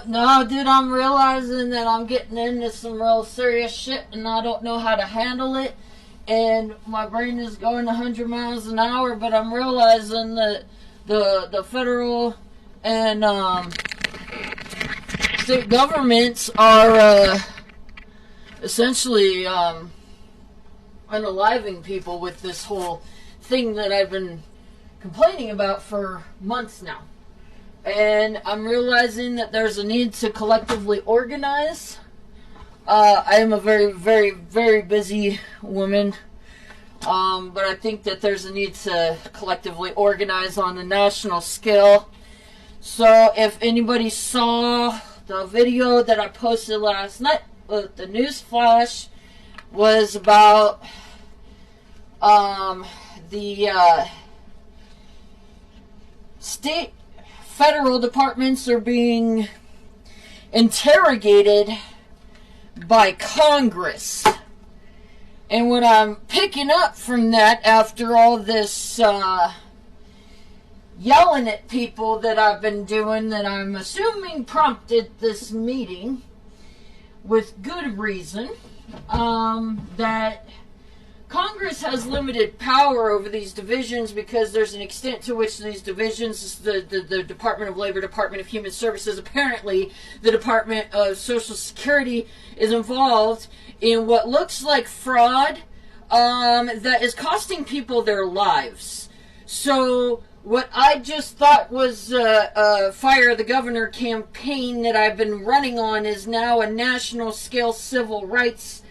No, dude, I'm realizing that I'm getting into some real serious shit and I don't know how to handle it. And my brain is going 100 miles an hour, but I'm realizing that the federal and state governments are essentially unaliving people with this whole thing that I've been complaining about for months now. And I'm realizing that there's a need to collectively organize. I am a very, very, very busy woman. But I think that there's a need to collectively organize on the national scale. So if anybody saw the video that I posted last night, the news flash was about the state federal departments are being interrogated by Congress. And what I'm picking up from that after all this yelling at people that I've been doing, that I'm assuming prompted this meeting with good reason, that Congress has limited power over these divisions because there's an extent to which these divisions, the Department of Labor, Department of Human Services, apparently the Department of Social Security is involved in what looks like fraud that is costing people their lives. So what I just thought was a Fire the Governor campaign that I've been running on is now a national scale civil rights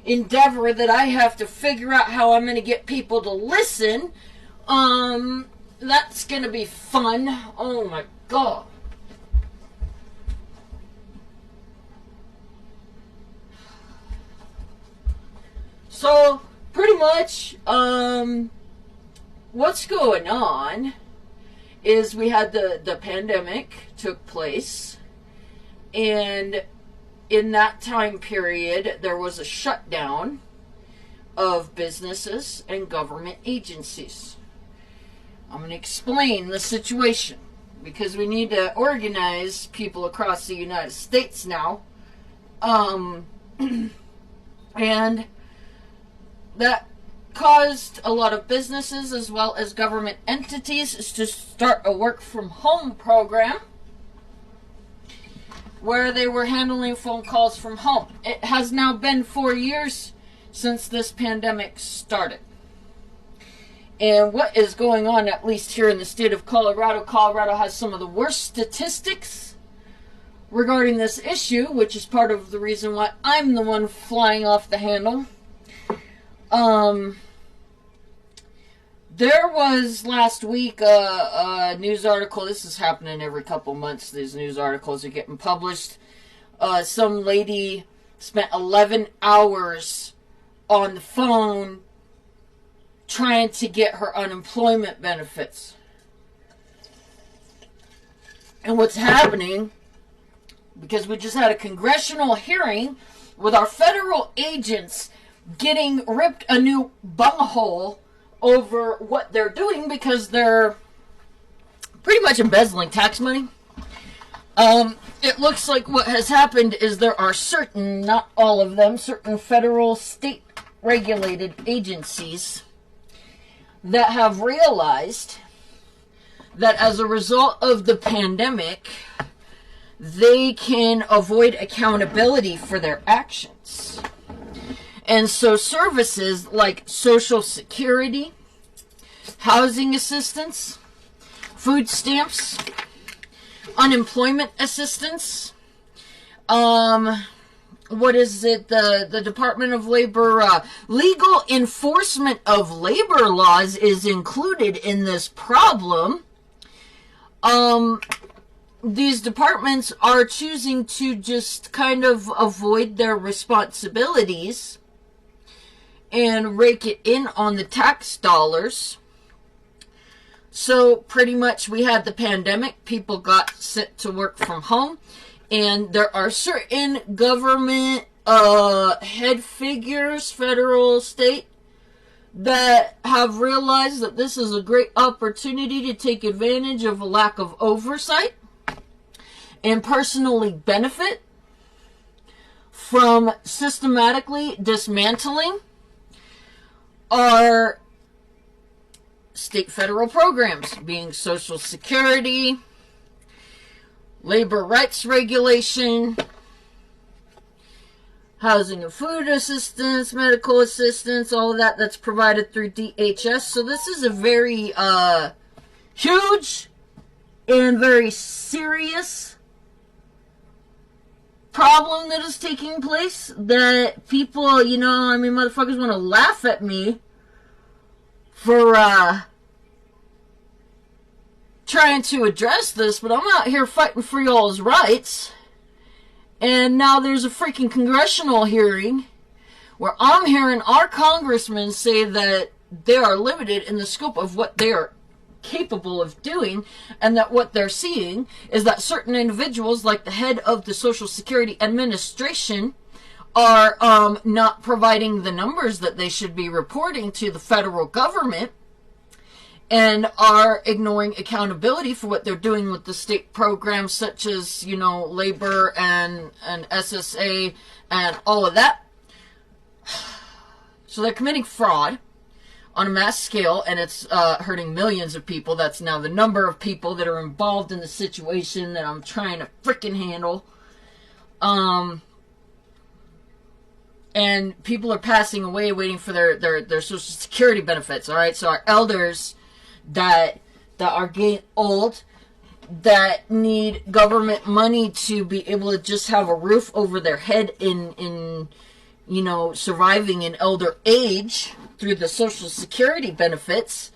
endeavor that I have to figure out how I'm going to get people to listen. That's going to be fun. Oh my God. So, pretty much, what's going on is we had the pandemic took place, and in that time period, there was a shutdown of businesses and government agencies. I'm going to explain the situation because we need to organize people across the United States now. And that caused a lot of businesses as well as government entities to start a work from home program where they were handling phone calls from home. It has now been 4 years since this pandemic started. And what is going on, at least here in the state of Colorado, Colorado has some of the worst statistics regarding this issue, which is part of the reason why I'm the one flying off the handle. There was last week a news article. This is happening every couple months. These news articles are getting published. Some lady spent 11 hours on the phone trying to get her unemployment benefits. And what's happening, because we just had a congressional hearing with our federal agents getting ripped a new bunghole over what they're doing because they're pretty much embezzling tax money. It looks like what has happened is there are certain, not all of them, certain federal, state regulated agencies that have realized that as a result of the pandemic, they can avoid accountability for their actions. And so services like Social Security, housing assistance, food stamps, unemployment assistance, the Department of Labor, legal enforcement of labor laws is included in this problem. These departments are choosing to just kind of avoid their responsibilities and rake it in on the tax dollars. So pretty much we had the pandemic, people got sent to work from home, and there are certain government head figures, federal, state, that have realized that this is a great opportunity to take advantage of a lack of oversight and personally benefit from systematically dismantling our state federal programs, being Social Security, labor rights regulation, housing and food assistance, medical assistance, all of that that's provided through DHS. So this is a very huge and very serious problem that is taking place, that people, you know, I mean, motherfuckers want to laugh at me for trying to address this, but I'm out here fighting for y'all's rights. And now there's a freaking congressional hearing where I'm hearing our congressmen say that they are limited in the scope of what they are capable of doing, and that what they're seeing is that certain individuals, like the head of the Social Security Administration, are not providing the numbers that they should be reporting to the federal government, and are ignoring accountability for what they're doing with the state programs, such as, you know, labor and SSA and all of that. So they're committing fraud on a mass scale, and it's hurting millions of people. That's now the number of people that are involved in the situation that I'm trying to freaking handle. And people are passing away waiting for their Social Security benefits, all right? So our elders that are getting old, that need government money to be able to just have a roof over their head in you know, surviving in elder age through the Social Security benefits,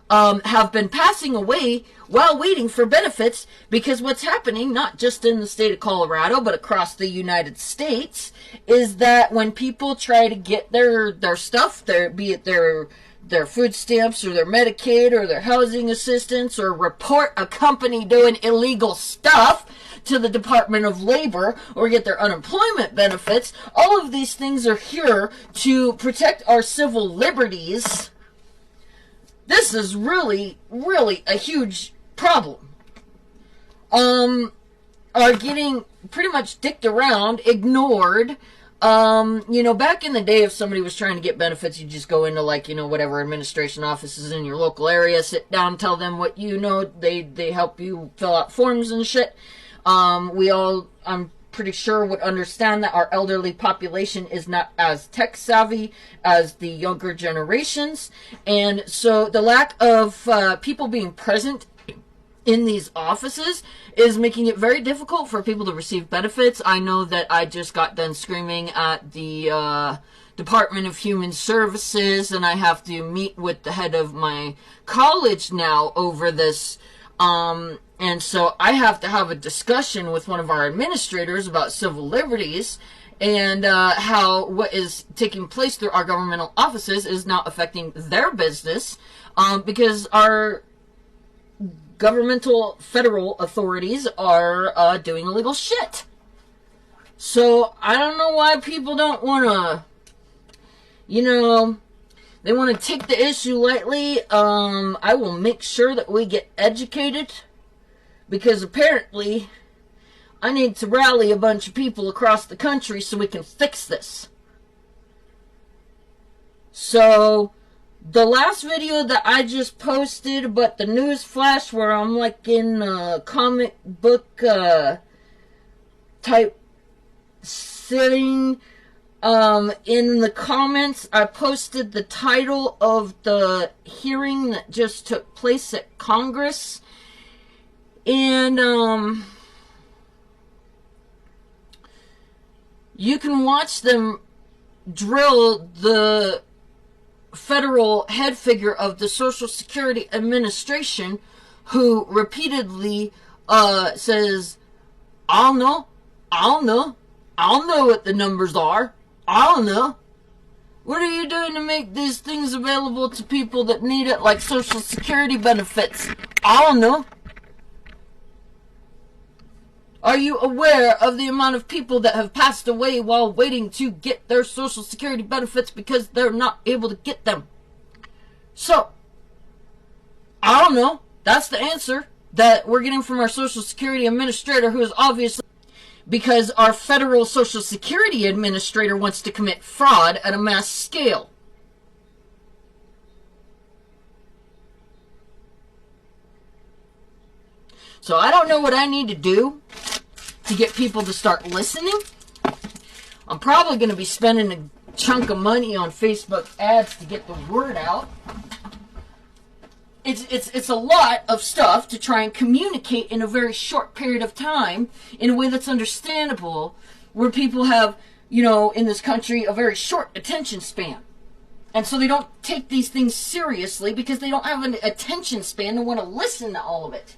have been passing away while waiting for benefits, because what's happening, not just in the state of Colorado, but across the United States, is that when people try to get their stuff, be it their food stamps or their Medicaid or their housing assistance, or report a company doing illegal stuff to the Department of Labor, or get their unemployment benefits, all of these things are here to protect our civil liberties. This is really, really a huge problem. Are getting pretty much dicked around, ignored. You know, back in the day, if somebody was trying to get benefits, you just go into, like, you know, whatever administration offices in your local area, sit down, tell them what you know, they help you fill out forms and shit. I'm pretty sure would understand that our elderly population is not as tech savvy as the younger generations. And so the lack of people being present in these offices is making it very difficult for people to receive benefits. I know that I just got done screaming at the Department of Human Services, and I have to meet with the head of my college now over this. And so I have to have a discussion with one of our administrators about civil liberties, and how what is taking place through our governmental offices is now affecting their business, because our governmental federal authorities are doing illegal shit. So I don't know why people don't want to, you know, they want to take the issue lightly. I will make sure that we get educated, because apparently I need to rally a bunch of people across the country so we can fix this. So the last video that I just posted, but the news flash where I'm like in a comic book type setting, in the comments I posted the title of the hearing that just took place at Congress. And you can watch them drill the federal head figure of the Social Security Administration, who repeatedly says, I don't know what the numbers are. I don't know. What are you doing to make these things available to people that need it, like Social Security benefits? I don't know. Are you aware of the amount of people that have passed away while waiting to get their Social Security benefits because they're not able to get them? So, I don't know. That's the answer. that we're getting from our Social Security Administrator, who is obviously, because our federal Social Security Administrator wants to commit fraud at a mass scale. So I don't know what I need to do to get people to start listening. I'm probably going to be spending a chunk of money on Facebook ads to get the word out. It's a lot of stuff to try and communicate in a very short period of time in a way that's understandable, where people have, in this country, a very short attention span. And so they don't take these things seriously because they don't have an attention span to want to listen to all of it.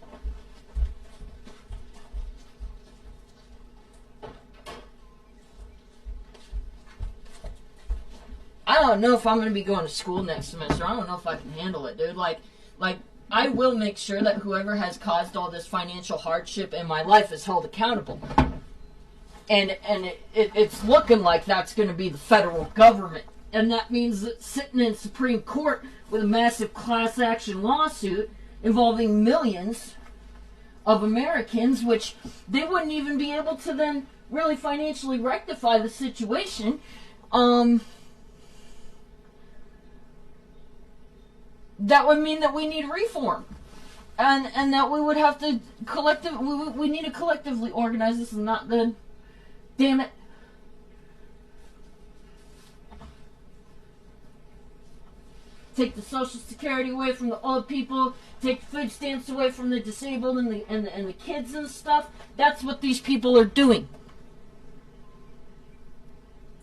I don't know if I'm going to be going to school next semester. I don't know if I can handle it, dude. Like, I will make sure that whoever has caused all this financial hardship in my life is held accountable. And it's looking like that's going to be the federal government. And that means that sitting in Supreme Court with a massive class action lawsuit involving millions of Americans, which they wouldn't even be able to then really financially rectify the situation. That would mean that we need reform. And that we would have to we need to collectively organize. This is not good. Damn it. Take the Social Security away from the old people. Take the food stamps away from the disabled and the kids and stuff. That's what these people are doing.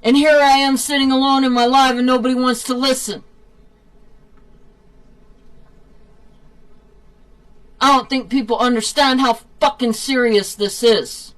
And here I am sitting alone in my life and nobody wants to listen. I don't think people understand how fucking serious this is.